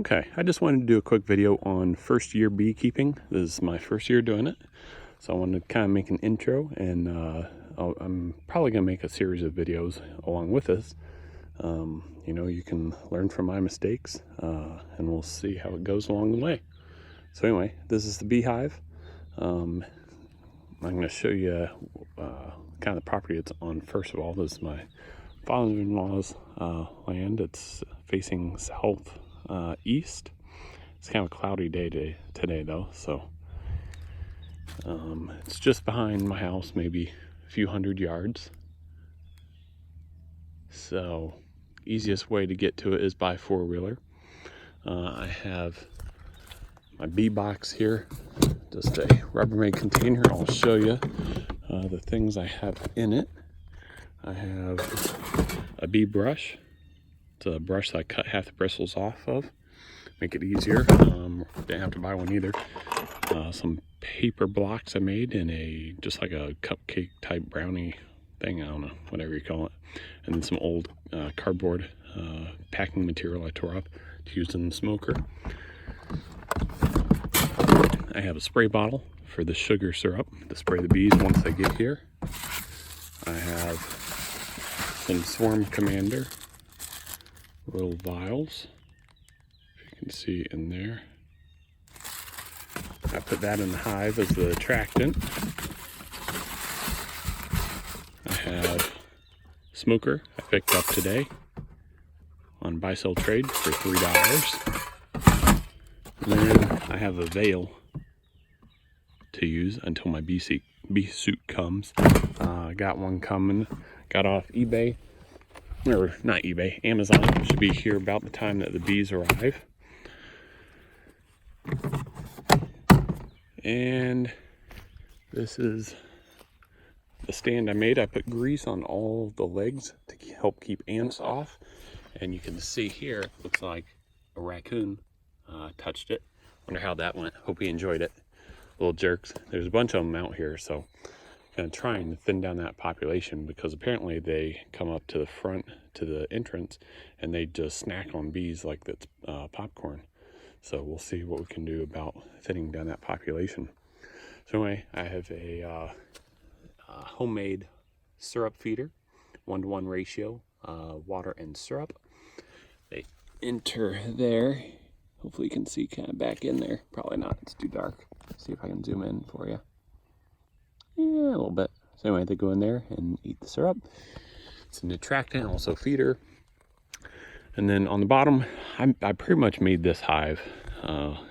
Okay, I just wanted to do a quick video on first year beekeeping. This is my first year doing it, so I wanted to kind of make an intro, and I'm probably going to make a series of videos along with this. You know, you can learn from my mistakes, and we'll see how it goes along the way. So anyway, this is the beehive. I'm going to show you kind of the property it's on. First of all, this is my father-in-law's land. It's facing south east. It's kind of a cloudy day today though, so it's just behind my house, maybe a few hundred yards. So easiest way to get to it is by four-wheeler. I have my bee box here, just a Rubbermaid container. I'll show you the things I have in it. I have a bee brush. It's a brush that I cut half the bristles off of, make it easier. Didn't have to buy one either. Some paper blocks I made in just like a cupcake type brownie thing, I don't know, whatever you call it. And then some old cardboard packing material I tore up to use in the smoker. I have a spray bottle for the sugar syrup to spray the bees once they get here. I have some Swarm Commander little vials, if you can see in there. I put that in the hive as the attractant. I have smoker I picked up today on buy sell trade for $3. And then I have a veil to use until my bee suit comes. I got one coming, got off eBay. Or not eBay, Amazon. It should be here about the time that the bees arrive. And this is the stand I made. I put grease on all the legs to help keep ants off. And you can see here, it looks like a raccoon touched it. Wonder how that went. Hope he enjoyed it. Little jerks. There's a bunch of them out here, so I'm trying to thin down that population, because apparently they come up to the front to the entrance and they just snack on bees like that's popcorn. So we'll see what we can do about thinning down that population. So anyway, I have a homemade syrup feeder, 1-to-1 ratio, water and syrup. They enter there. Hopefully you can see kind of back in there. Probably not, it's too dark. Let's see if I can zoom in for you. Yeah, a little bit. So anyway, they go in there and eat the syrup. It's an attractant, also feeder. And then on the bottom, I pretty much made this hive,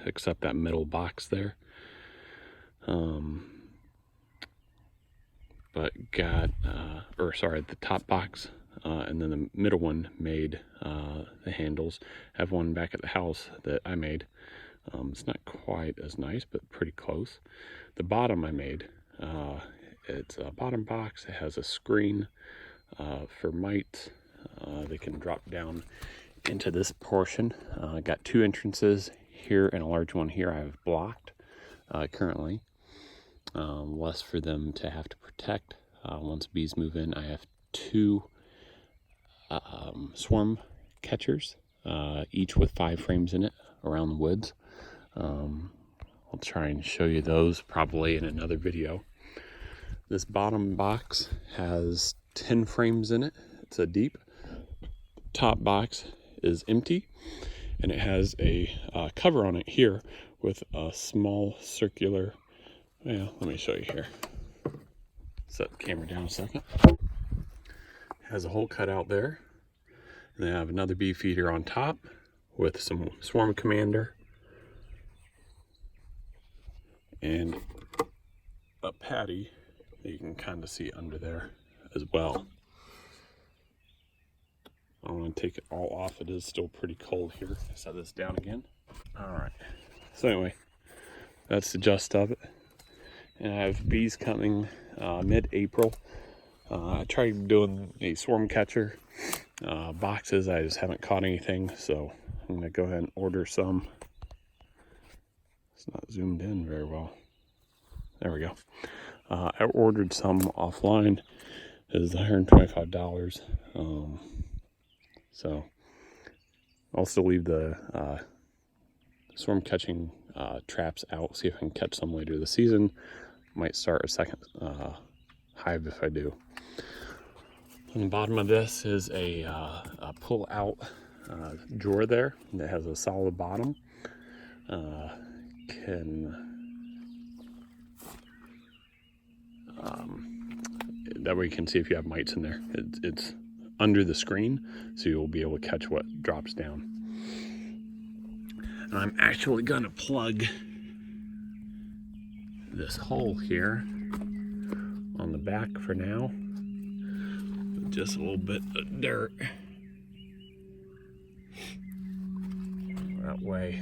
except that middle box there. But got, the top box, and then the middle one made the handles. I have one back at the house that I made. It's not quite as nice, but pretty close. The bottom I made. It's a bottom box. It has a screen for mites. They can drop down into this portion. I got two entrances here and a large one here I have blocked currently. Less for them to have to protect. Once bees move in, I have two swarm catchers, each with 5 frames in it around the woods. I'll try and show you those probably in another video. This bottom box has 10 frames in it. It's a deep. Top box is empty, and it has a cover on it here with a small circular, well, let me show you here. Set the camera down a second. It has a hole cut out there. And then I have another bee feeder on top with some Swarm Commander and a patty that you can kind of see under there as well. I want to take it all off. It is still pretty cold here. Set this down again. All right. So anyway, that's the gist of it. And I have bees coming mid-April. I tried doing a swarm catcher boxes. I just haven't caught anything, so I'm going to go ahead and order some. It's not zoomed in very well. There we go. I ordered some offline. It was $125. So I'll still leave the swarm catching traps out, see if I can catch some later this season. Might start a second hive if I do. On the bottom of this is a pull out drawer there that has a solid bottom. That way you can see if you have mites in there. It's under the screen, so you'll be able to catch what drops down. And I'm actually gonna plug this hole here on the back for now, with just a little bit of dirt. That way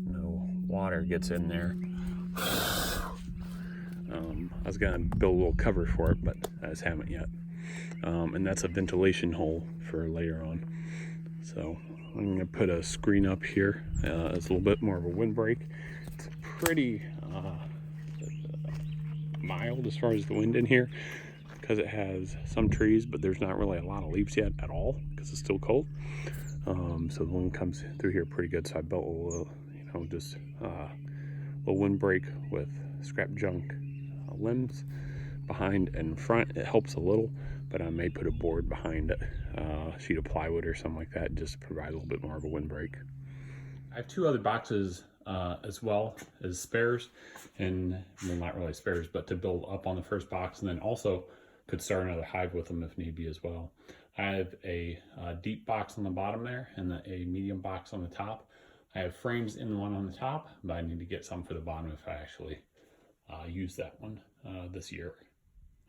no water gets in there. I was gonna build a little cover for it, but I just haven't yet. And that's a ventilation hole for later on. So I'm gonna put a screen up here. It's a little bit more of a windbreak. It's pretty mild as far as the wind in here, because it has some trees, but there's not really a lot of leaves yet at all because it's still cold. So the wind comes through here pretty good. So I built a little, just a little windbreak with scrap junk limbs behind and front. It helps a little, but I may put a board behind it, a sheet of plywood or something like that, just to provide a little bit more of a windbreak. I have two other boxes as well as spares, and well, not really spares, but to build up on the first box, and then also could start another hive with them if need be as well. I have a deep box on the bottom there and a medium box on the top. I have frames in the one on the top, but I need to get some for the bottom if I actually use that one this year.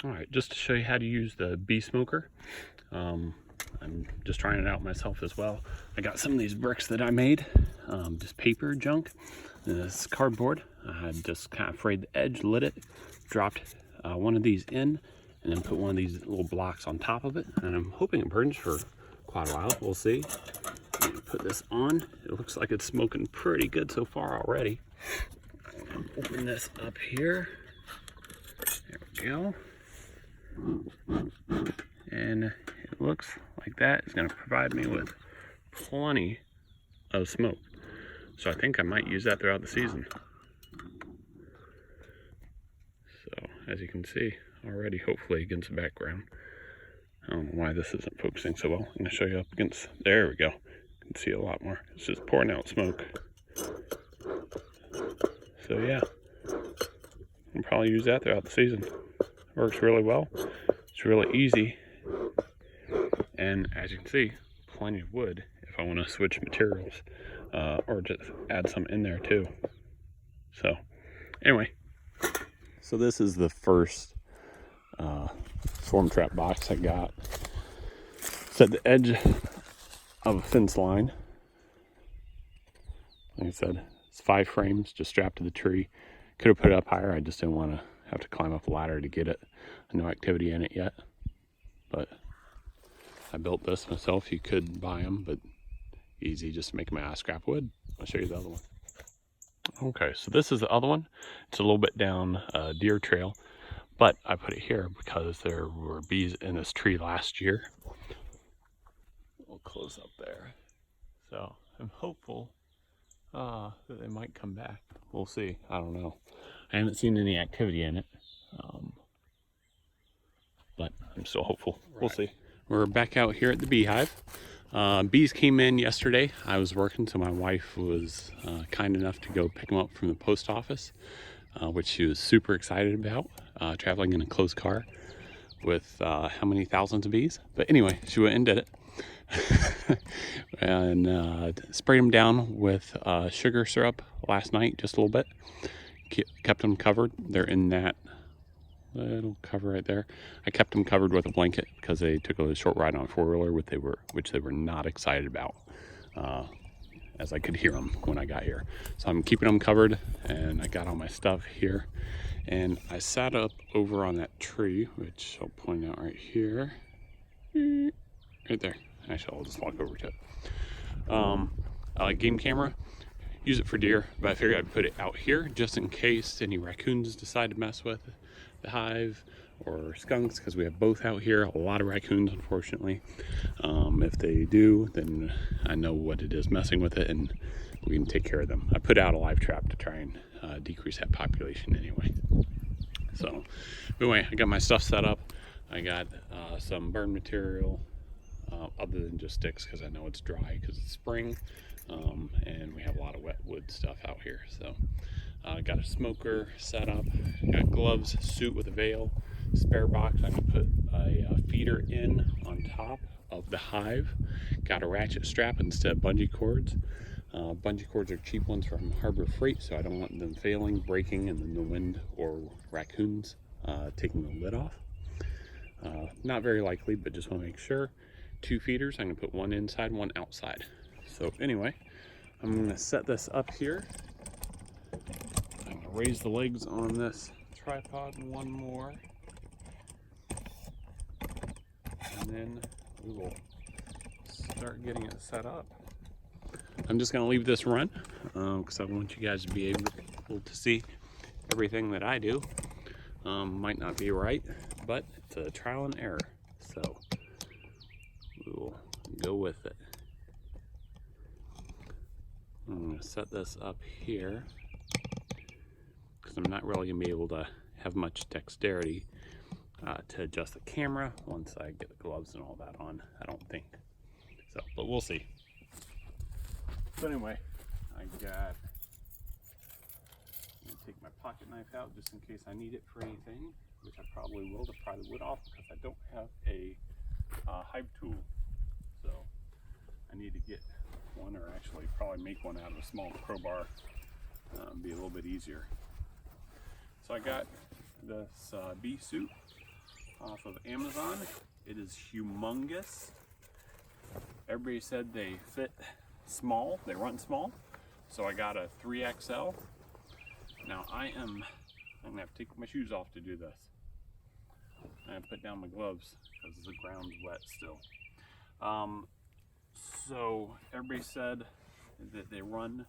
All right, just to show you how to use the bee smoker. I'm just trying it out myself as well. I got some of these bricks that I made, just paper junk, this cardboard. I just kind of frayed the edge, lit it, dropped one of these in, and then put one of these little blocks on top of it. And I'm hoping it burns for quite a while. We'll see. Put this on. It looks like it's smoking pretty good so far already. Open this up here. There we go. And it looks like that is going to provide me with plenty of smoke. So I think I might use that throughout the season. So as you can see already, hopefully against the background. I don't know why this isn't focusing so well. I'm going to show you up against, there we go. You can see a lot more. It's just pouring out smoke. So yeah, I'll probably use that throughout the season. Works really well. It's really easy. And as you can see, plenty of wood if I want to switch materials, or just add some in there too. So anyway, so this is the first swarm trap box I got. It's at the edge of a fence line. Like I said, it's 5 frames just strapped to the tree. Could have put it up higher. I just didn't want to have to climb up a ladder to get it. No activity in it yet, but I built this myself. You could buy them, but easy just to make them out of scrap wood. I'll show you the other one. Okay, so this is the other one. It's a little bit down a deer trail, but I put it here because there were bees in this tree last year. We'll close up there. So I'm hopeful that they might come back. We'll see. I don't know. I haven't seen any activity in it, but I'm still hopeful. We'll see. We're back out here at the beehive. Bees came in yesterday. I was working, so my wife was kind enough to go pick them up from the post office, which she was super excited about, traveling in a closed car with how many thousands of bees. But anyway, she went and did it. And sprayed them down with sugar syrup last night, just a little bit. Kept them covered. They're in that little cover right there. I kept them covered with a blanket because they took a short ride on a 4-wheeler, which they were not excited about, as I could hear them when I got here. So I'm keeping them covered, and I got all my stuff here. And I sat up over on that tree, which I'll point out right here. Right there. Actually, I'll just walk over to it. Game camera. Use it for deer, but I figured I'd put it out here just in case any raccoons decide to mess with the hive, or skunks, because we have both out here. A lot of raccoons, unfortunately. If they do, then I know what it is messing with it, and we can take care of them. I put out a live trap to try and decrease that population anyway. So anyway, I got my stuff set up. I got some burn material, other than just sticks, because I know it's dry because it's spring, and we have a lot of wet wood stuff out here. So got a smoker set up, got gloves, suit with a veil, spare box. I'm gonna put a feeder in on top of the hive. Got a ratchet strap instead of bungee cords. Bungee cords are cheap ones from Harbor Freight, so I don't want them failing, breaking, and then the wind or raccoons taking the lid off. Not very likely, but just want to make sure. 2 feeders. I'm going to put one inside, one outside. So anyway, I'm going to set this up here. I'm going to raise the legs on this tripod one more. And then we will start getting it set up. I'm just going to leave this run because I want you guys to be able to see everything that I do. Might not be right, but it's a trial and error. So we will go with it. I'm going to set this up here because I'm not really going to be able to have much dexterity to adjust the camera once I get the gloves and all that on, I don't think. So, but we'll see. So anyway, I'm going to take my pocket knife out just in case I need it for anything, which I probably will to pry the wood off because I don't have a hive tool. So I need to get one, or actually probably make one out of a small crowbar. Be a little bee easier. So I got this bee suit off of Amazon. It is humongous. Everybody said they fit small, they run small. So I got a 3XL. Now I'm gonna have to take my shoes off to do this. I put down my gloves because the ground's wet still. So everybody said that they run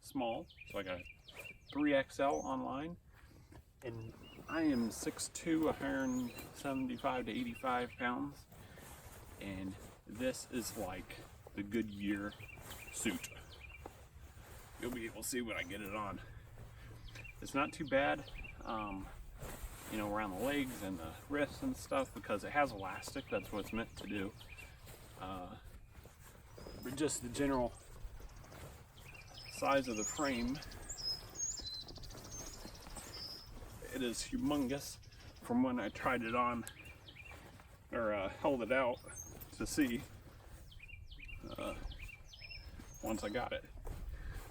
small. So I got a 3XL online, and I am 6'2", 175 to 85 pounds, and this is like the Goodyear suit. You'll be able to see when I get it on. It's not too bad, you know, around the legs and the wrists and stuff, because it has elastic. That's what it's meant to do. But just the general size of the frame, it is humongous from when I tried it on, or held it out to see once I got it.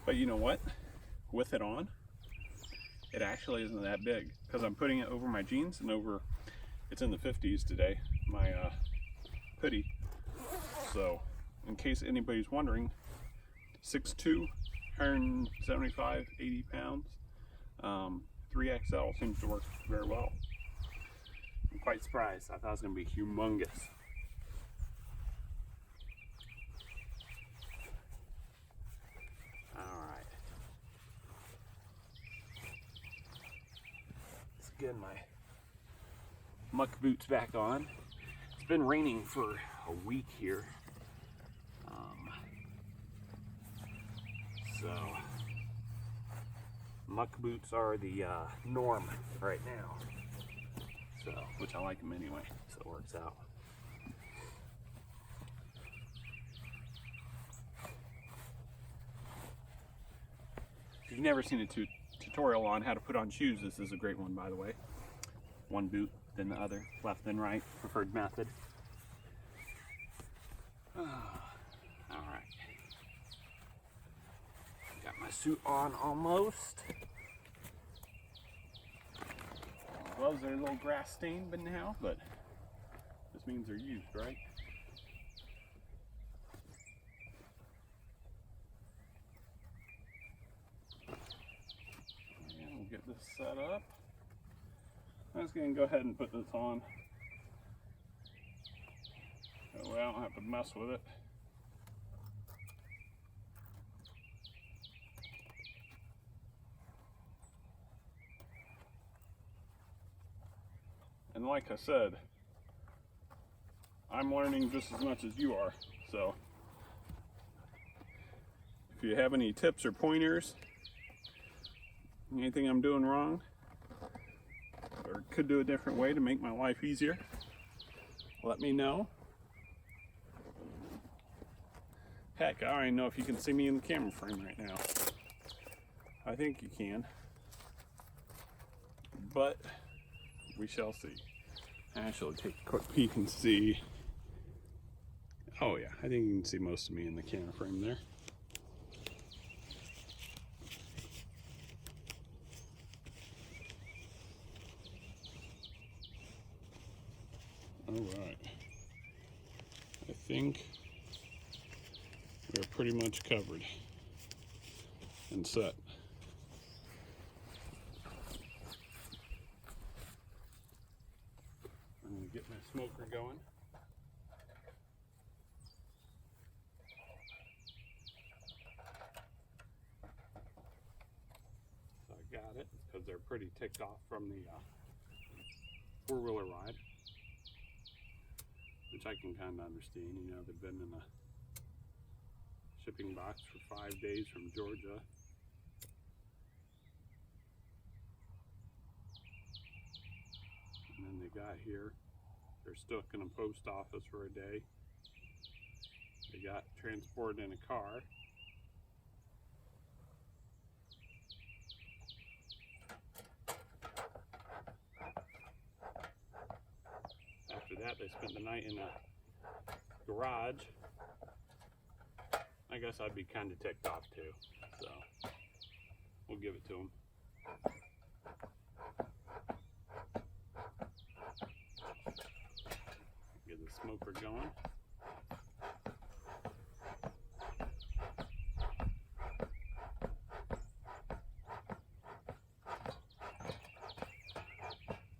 But you know what? With it on, it actually isn't that big because I'm putting it over my jeans and over, it's in the 50s today, my hoodie. So in case anybody's wondering, 6'2", 175, 80 pounds, 3XL seems to work very well. I'm quite surprised. I thought it was going to be humongous. Alright. Let's get my muck boots back on. It's been raining for a week here. So muck boots are the norm right now. So, which I like them anyway, so it works out. If you've never seen a tutorial on how to put on shoes, this is a great one, by the way. One boot, then the other, left then right, preferred method. Alright. Got my suit on almost. Gloves are a little grass stained but now, but this means they're used, right? And we'll get this set up. I'm just going to go ahead and put this on. That way I don't have to mess with it. And like I said, I'm learning just as much as you are. So if you have any tips or pointers, anything I'm doing wrong, or could do a different way to make my life easier, let me know. Heck, I don't even know if you can see me in the camera frame right now. I think you can, but we shall see. Actually, take a quick peek and see. Oh yeah, I think you can see most of me in the camera frame there. Alright, I think we're pretty much covered and set. I'm going to get my smoker going. So I got it because they're pretty ticked off from the four-wheeler ride, which I can kind of understand. You know, they've been in a shipping box for 5 days from Georgia. And then they got here. They're stuck in a post office for a day. They got transported in a car. After that, they spent the night in a garage. I guess I'd be kind of ticked off too, so we'll give it to them. Get the smoker going.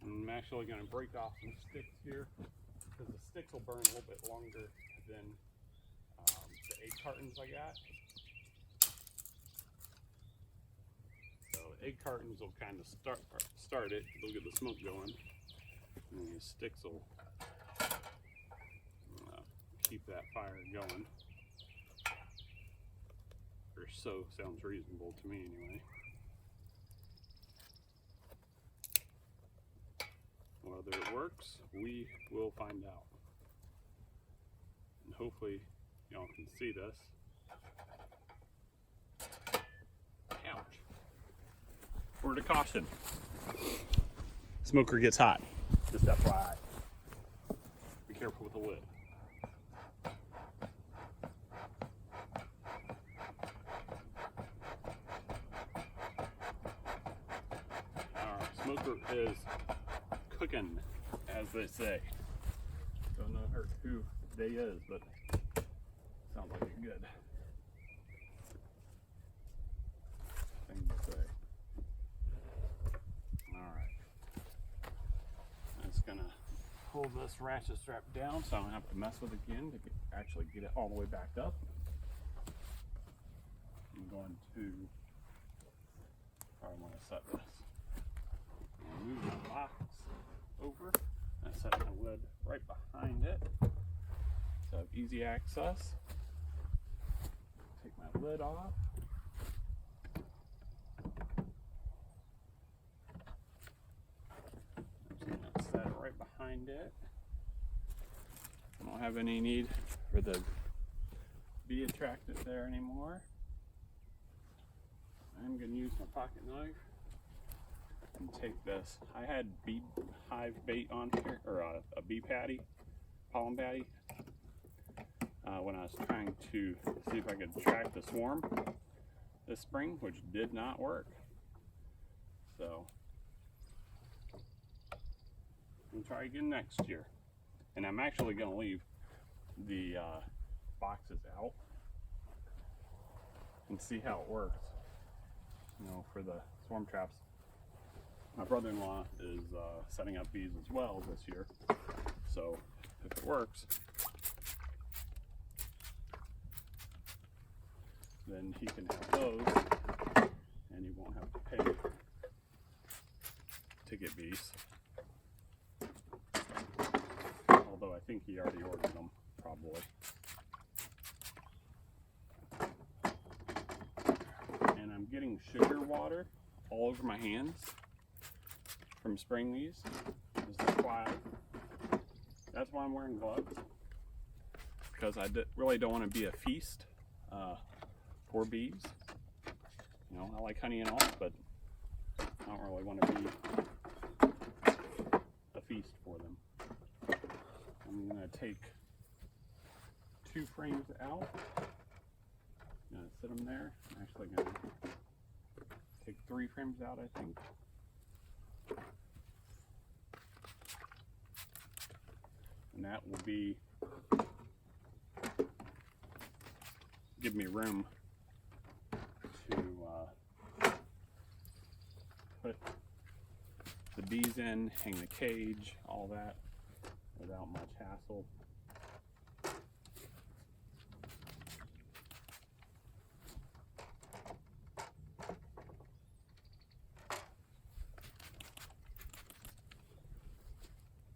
I'm actually going to break off some sticks here because the sticks will burn a little bit longer than the 8 cartons I got. So 8 cartons will kind of start it. They'll get the smoke going, and the sticks will keep that fire going. Or so sounds reasonable to me anyway. Whether it works, we will find out. And hopefully y'all can see this. Ouch. Word of caution. Smoker gets hot. Just FYI. Be careful with the lid. Alright, smoker is cooking, as they say. Don't know who they is, but sounds like it's good. Thing to say. Alright. I'm just gonna pull this ratchet strap down so I don't have to mess with it again to actually get it all the way back up. I'm going to probably want to set this. Move the box over and set my lid right behind it so I have easy access. Take my lid off. I'm just going to set it right behind it. I don't have any need for the bee attractant there anymore. I'm going to use my pocket knife and take this. I had bee hive bait on here, or a bee patty, pollen patty, when I was trying to see if I could track the swarm this spring, which did not work. So we'll try again next year. And I'm actually going to leave the boxes out and see how it works. You know, for the swarm traps. My brother-in-law is setting up bees as well this year, so if it works, then he can have those, and he won't have to pay to get bees. think he already ordered them, probably. And I'm getting sugar water all over my hands from spraying these. That's why I'm wearing gloves, because I really don't want to be a feast for bees. You know, I like honey and all, but I don't really want to be a feast for them. I'm going to take 2 frames out. I'm going to sit them there. I'm actually going to take 3 frames out, I think. And that will be, give me room to put the bees in, hang the cage, all that, without much hassle.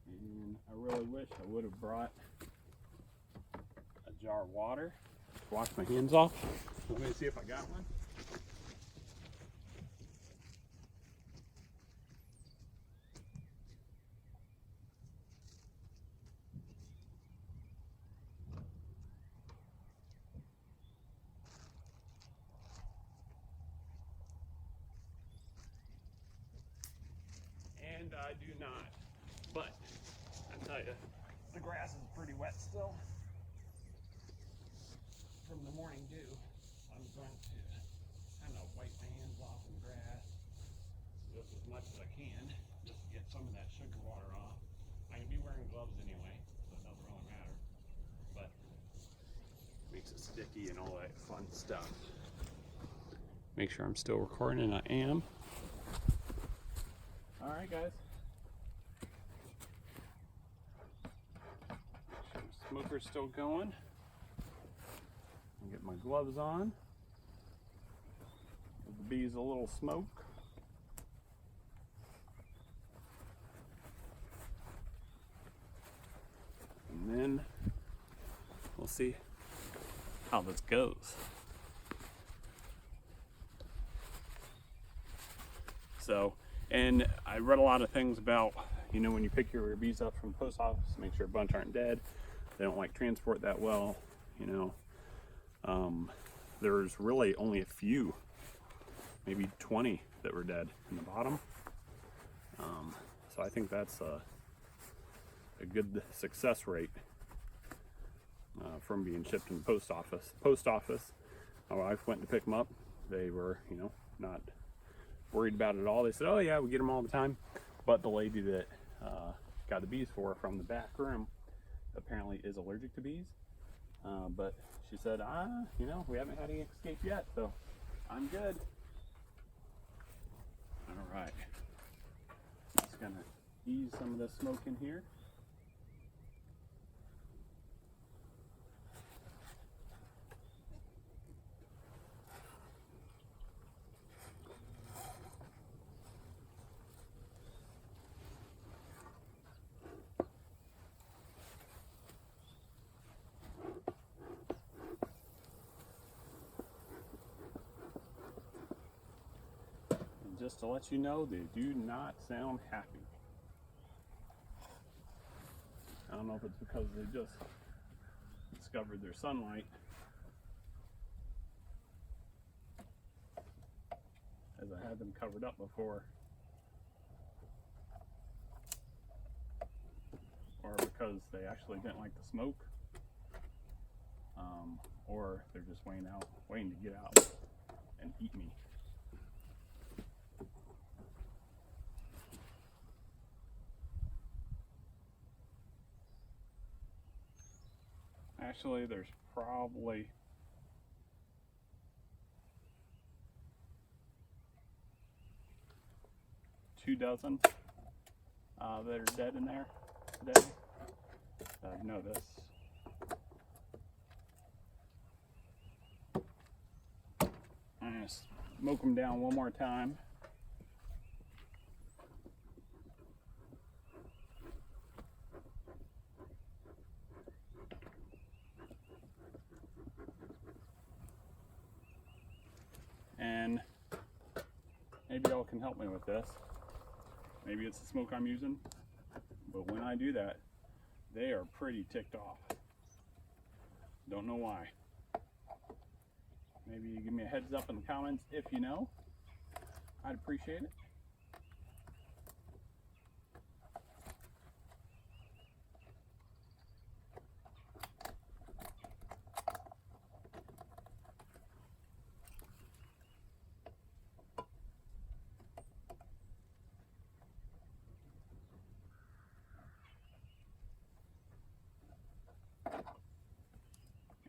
And I really wish I would have brought a jar of water to wash my hands off. Let me see if I got one. And I do not, but I tell you, the grass is pretty wet still from the morning dew. I'm going to kind of wipe my hands off in grass just as much as I can, just to get some of that sugar water off. I can be wearing gloves anyway, so it doesn't really matter, but it makes it sticky and all that fun stuff. Make sure I'm still recording, and I am. All right, guys. Smoker's still going. I'll get my gloves on. Give the bees a little smoke. And then we'll see how this goes. So, and I read a lot of things about, you know, when you pick your bees up from the post office, make sure a bunch aren't dead. They don't like transport that well, you know. There's really only a few, maybe 20 that were dead in the bottom. So I think that's a good success rate from being shipped in the post office. My wife went to pick them up. They were, you know, not worried about it at all. They said, oh yeah, we get them all the time. But the lady that got the bees for her from the back room apparently is allergic to bees. But she said, you know, we haven't had any escape yet, so I'm good. All right. Just gonna ease some of the smoke in here. Just to let you know, they do not sound happy. I don't know if it's because they just discovered their sunlight, as I had them covered up before, or because they actually didn't like the smoke, or they're just waiting to get out and eat me. Actually, there's probably 2 dozen that are dead in there today. I've noticed. I'm going to smoke them down one more time. maybe y'all can help me with this. Maybe it's the smoke I'm using, but when I do that, they are pretty ticked off. Don't know why. Maybe you give me a heads up in the comments if you know. I'd appreciate it.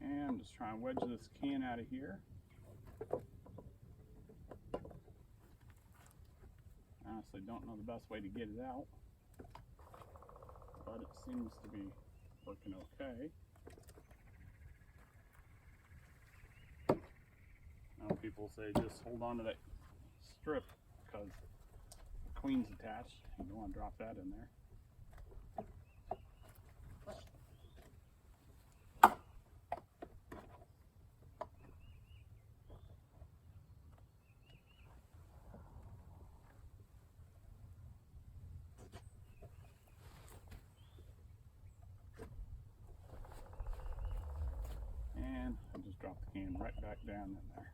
And I'm just trying to wedge this can out of here. Honestly, don't know the best way to get it out, but it seems to be working okay. Now people say just hold on to that strip because the queen's attached. You don't want to drop that in there. And I just dropped the can right back down in there.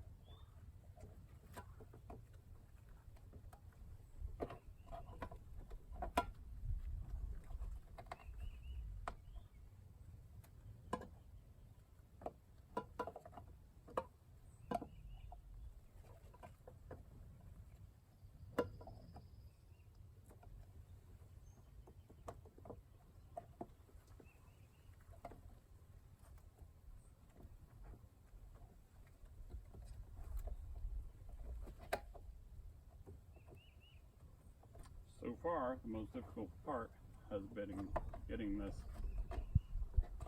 So far, the most difficult part has been getting this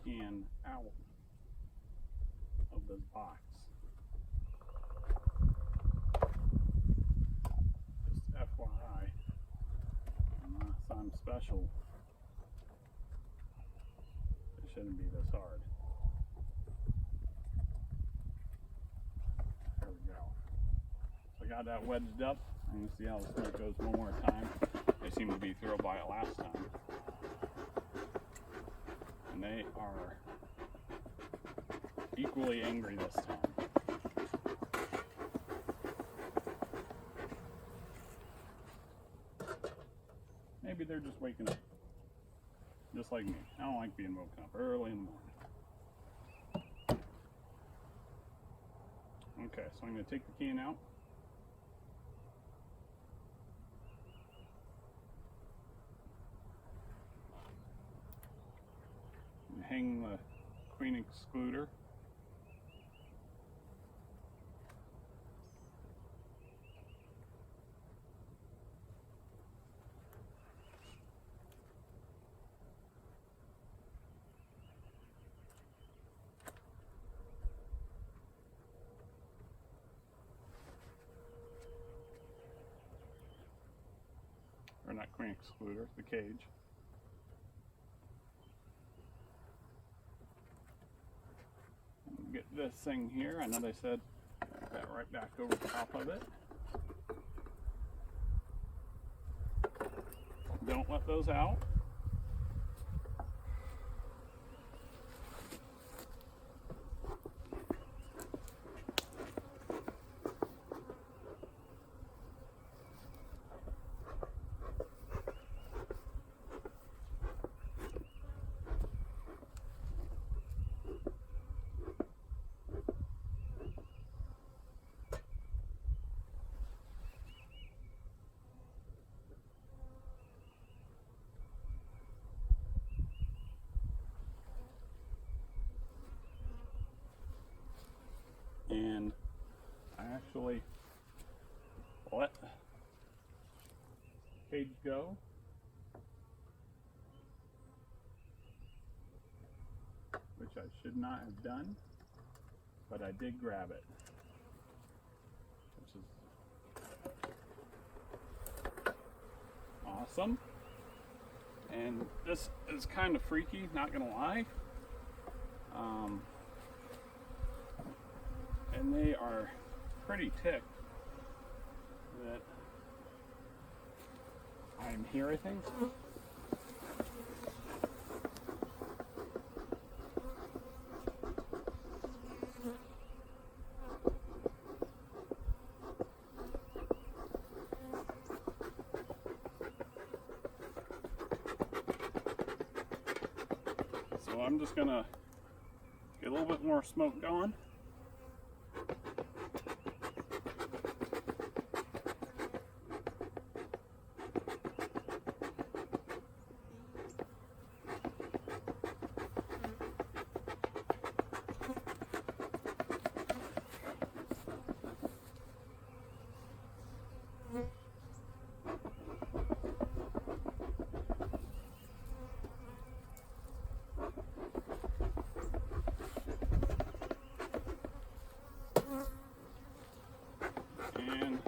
can out of this box. Just FYI, unless I'm special, it shouldn't be this hard. There we go. So I got that wedged up. I'm going to see how the smoke goes one more time. They seem to be thrilled by it last time. And they are equally angry this time. Maybe they're just waking up. Just like me. I don't like being woken up early in the morning. Okay, so I'm going to take the can out. Hang the queen excluder. Or not queen excluder, the cage. Get this thing here. I know they said that right back over top of it. Don't let those out. And I actually let the cage go. Which I should not have done, but I did grab it. Which is awesome. And this is kind of freaky, not gonna lie. And they are pretty ticked that I'm here, I think. So I'm just gonna get a little bit more smoke going. And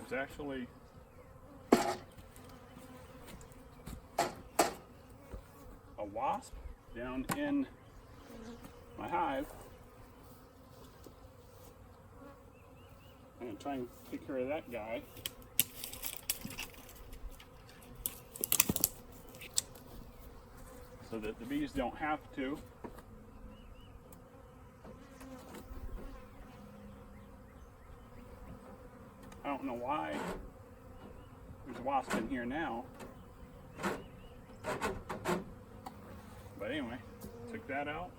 there's actually a wasp down in my hive. I'm going to try and take care of that guy. So that the bees don't have to. I don't know why there's a wasp in here now. But anyway, took that out.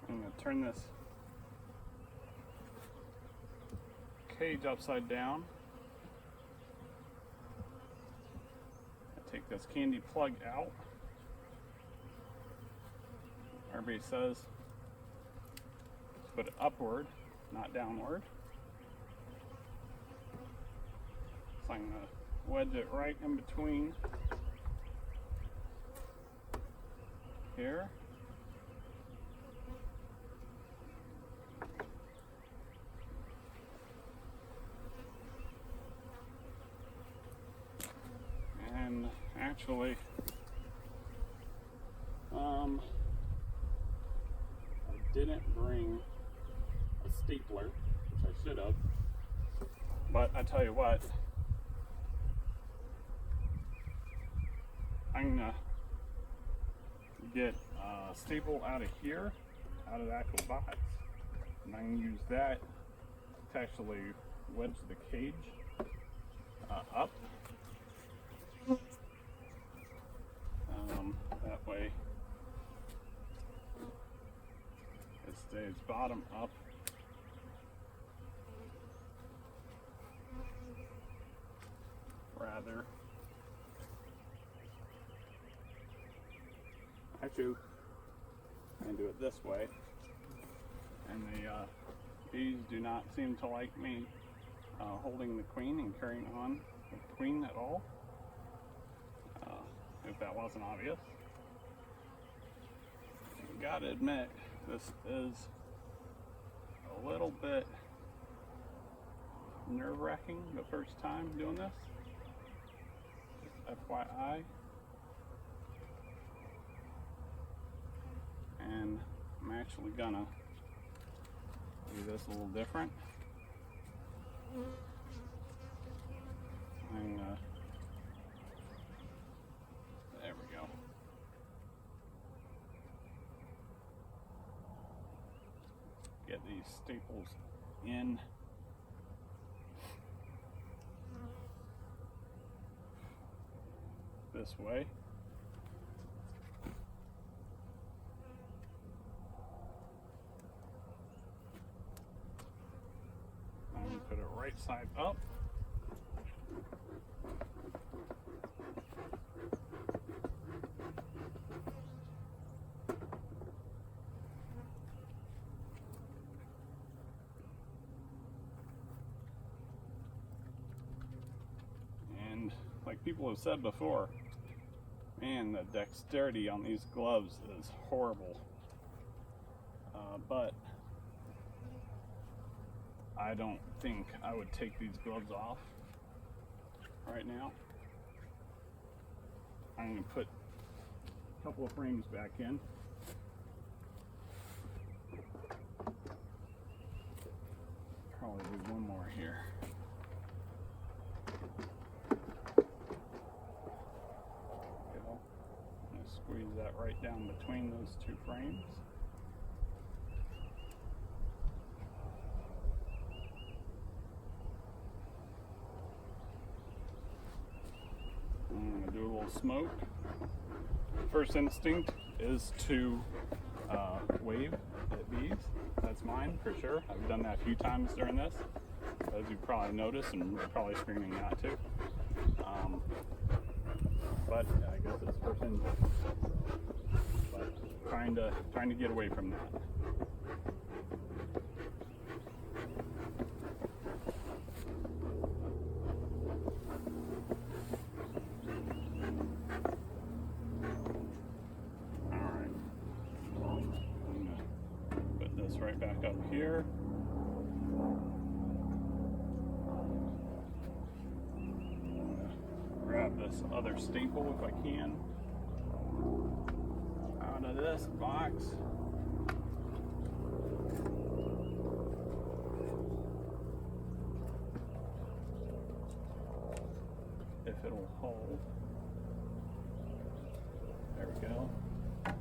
I'm going to turn this cage upside down. Take this candy plug out. Everybody says put it upward, not downward. So I'm going to wedge it right in between here. And actually, I didn't bring a stapler, which I should have, but I tell you what, I'm gonna get a staple out of here, out of the actual box, and I'm gonna use that to actually wedge the cage up. That way it stays bottom up. Rather. Actually, I can do it this way. And the bees do not seem to like me holding the queen and carrying on with the queen at all. If that wasn't obvious. You gotta admit, this is a little bit nerve-wracking the first time doing this. Just FYI. And I'm actually gonna do this a little different. I'm gonna, there we go. Get these staples in. This way. I'm going to put it right side up. And like people have said before, man, the dexterity on these gloves is horrible. But I don't think I would take these gloves off right now. I'm going to put a couple of frames back in. more here. Go. I'm going to squeeze that right down between those two frames. I'm going to do a little smoke. First instinct is to wave at bees. That's mine for sure. I've done that a few times during this, as you probably noticed, and you're probably screaming not to. But I guess it's first instinct. But trying to get away from that. Right back up here. Grab this other staple if I can out of this box. If it'll hold. There we go. Do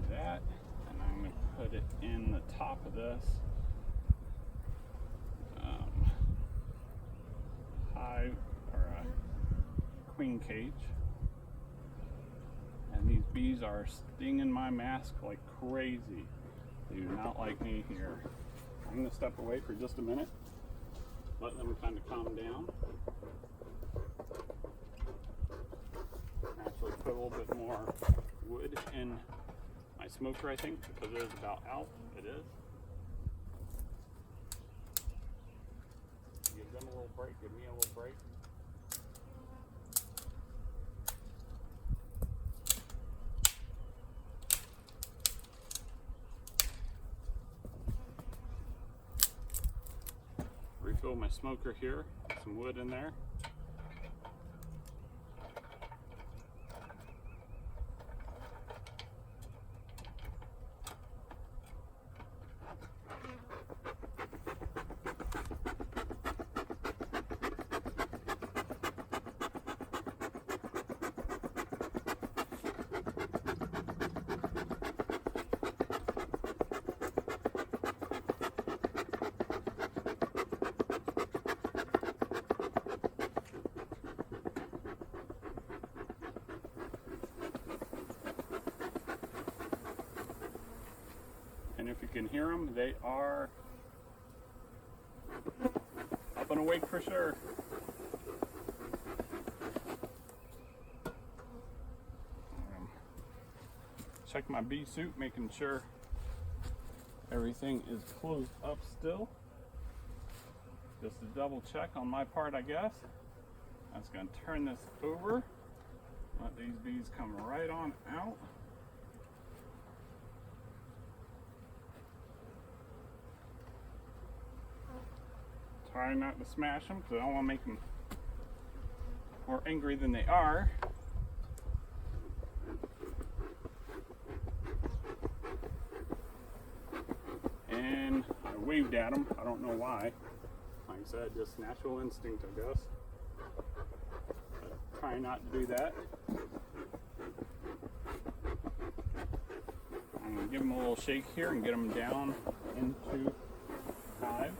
that. Put it in the top of this hive or queen cage, and these bees are stinging my mask like crazy. They do not like me here. I'm going to step away for just a minute, let them kind of calm down. Actually put a little bit more wood in my smoker, I think, because it is about out. It is. Give them a little break. Give me a little break. Refill my smoker here. Some wood in there. And if you can hear them, they are up and awake for sure. Check my bee suit, making sure everything is closed up still. Just a double check on my part, I guess. I'm just going to turn this over. Let these bees come right on out. Try not to smash them because I don't want to make them more angry than they are. And I waved at them. I don't know why. Like I said, just natural instinct, I guess. But try not to do that. I'm going to give them a little shake here and get them down into hive.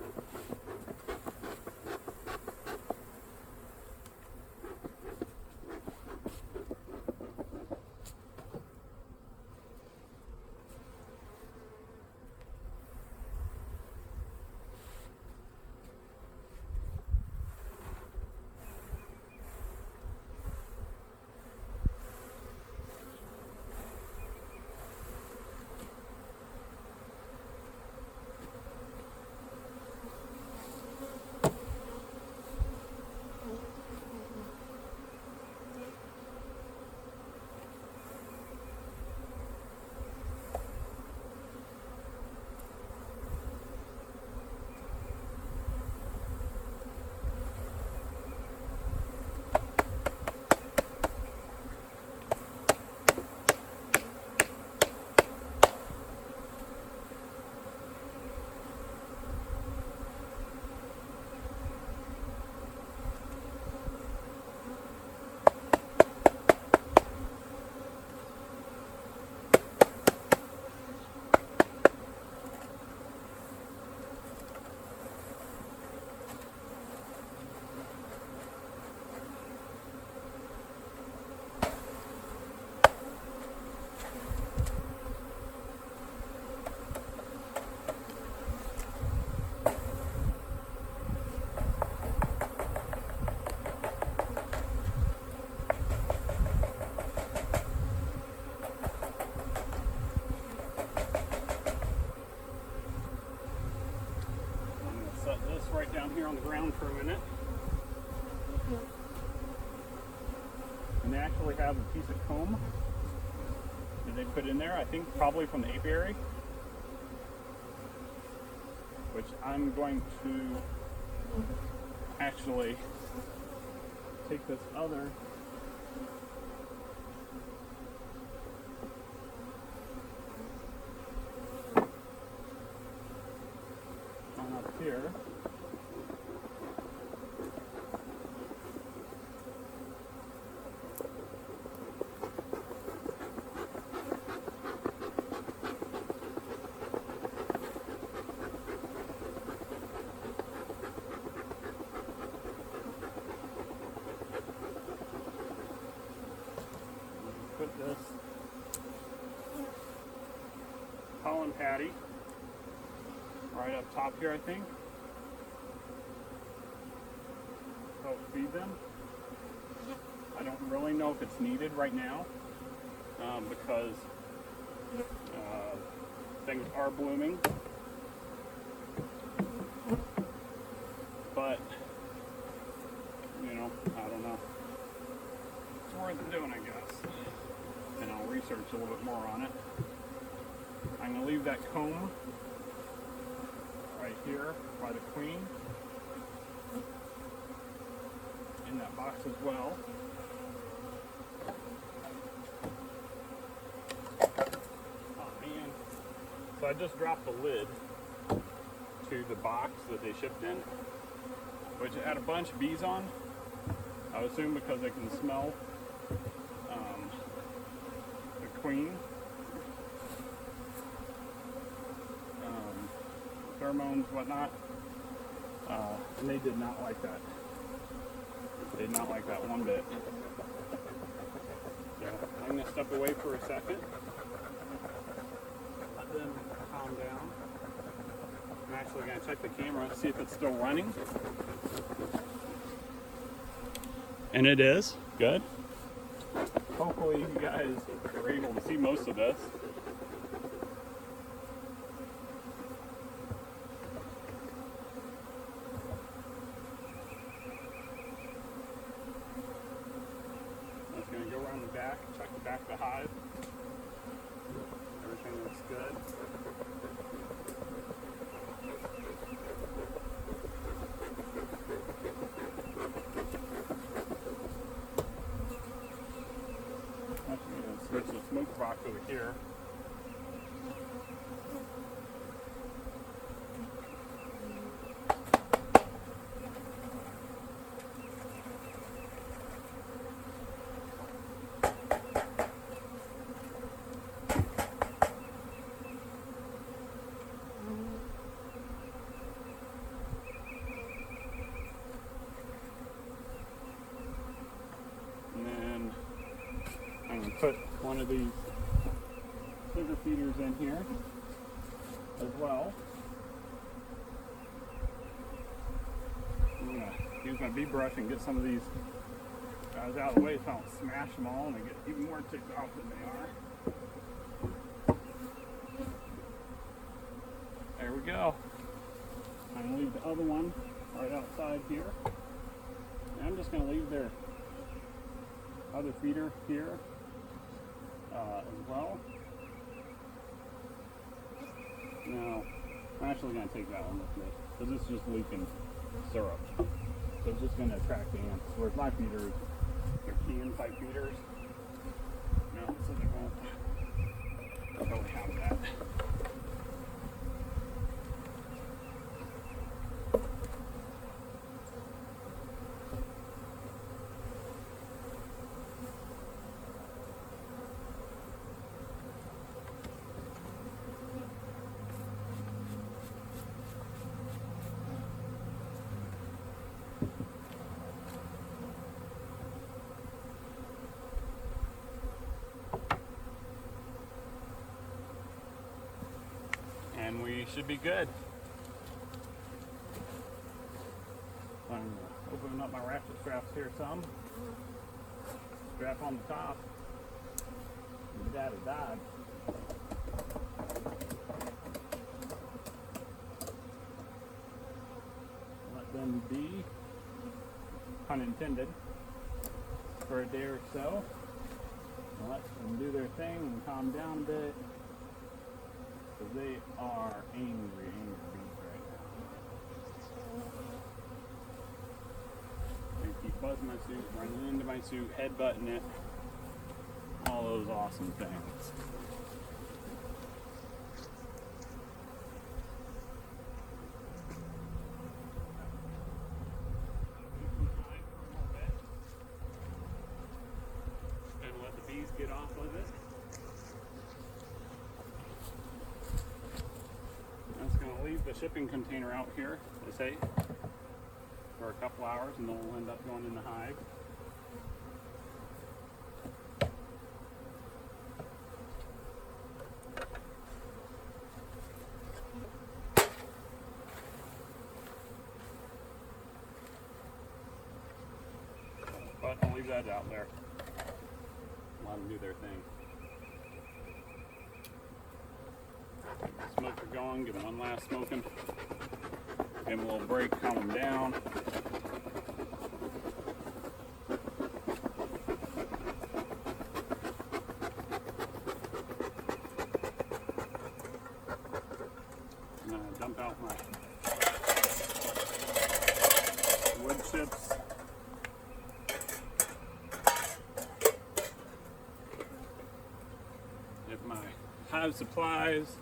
here on the ground for a minute. And they actually have a piece of comb that they put in there, I think probably from the apiary, which I'm going to actually take this other on up here. Put this pollen patty right up top here, I think. Help feed them. I don't really know if it's needed right now because things are blooming. But, you know, I don't know. It's worth doing, I guess. And I'll research a little bit more on it. I'm going to leave that comb right here by the queen in that box as well. Oh man. So I just dropped the lid to the box that they shipped in, which it had a bunch of bees on. I would assume because they can smell queen, pheromones, whatnot, and they did not like that. They did not like that one bit. So I'm going to step away for a second, let them calm down. I'm actually going to check the camera, see if it's still running. And it is. Good. Hopefully you guys are able to see most of this. I'm just going to go around the back, check the back of the hive. Everything looks good. Switch the smoke box over here. And then I'm going to put one of these sugar feeders in here as well. I'm going to use my bee brush and get some of these guys out of the way so I don't smash them all and they get even more ticked off than they are. There we go. I'm going to leave the other one right outside here. And I'm just going to leave their other feeder here as well. Now, I'm actually going to take that one with me because it's just leaking syrup. So it's just going to attract the ants. Whereas my feeders, they're can type feeders. No, so they won't really have that. And we should be good. I'm opening up my ratchet straps here some. Strap on the top. Your daddy died. Let them them be, pun intended, for a day or so. Let them do their thing and calm down a bit, because they are angry bees right now. They keep buzzing my suit, running into my suit, headbutting it, all those awesome things. Get off with it. I'm just going to leave the shipping container out here, I say, for a couple hours, and then we'll end up going in the hive. But I'll leave that out there. Let them do their thing. Smoker going, give them one last smoking. Give them a little break, calm them down. I'm gonna dump out my wood chips. My hive supplies,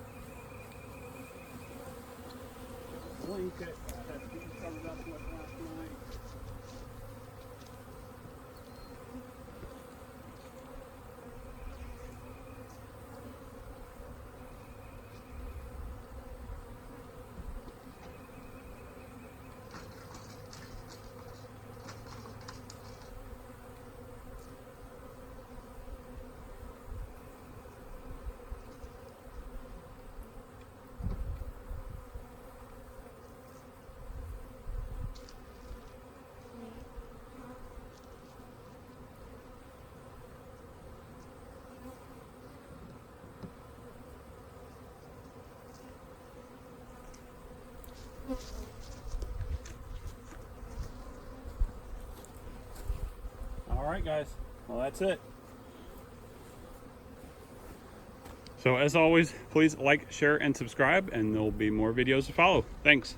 blanket. I had these covered up with last night. All right, guys. Well, that's it. So as always, please like, share, and subscribe, and there'll be more videos to follow. Thanks.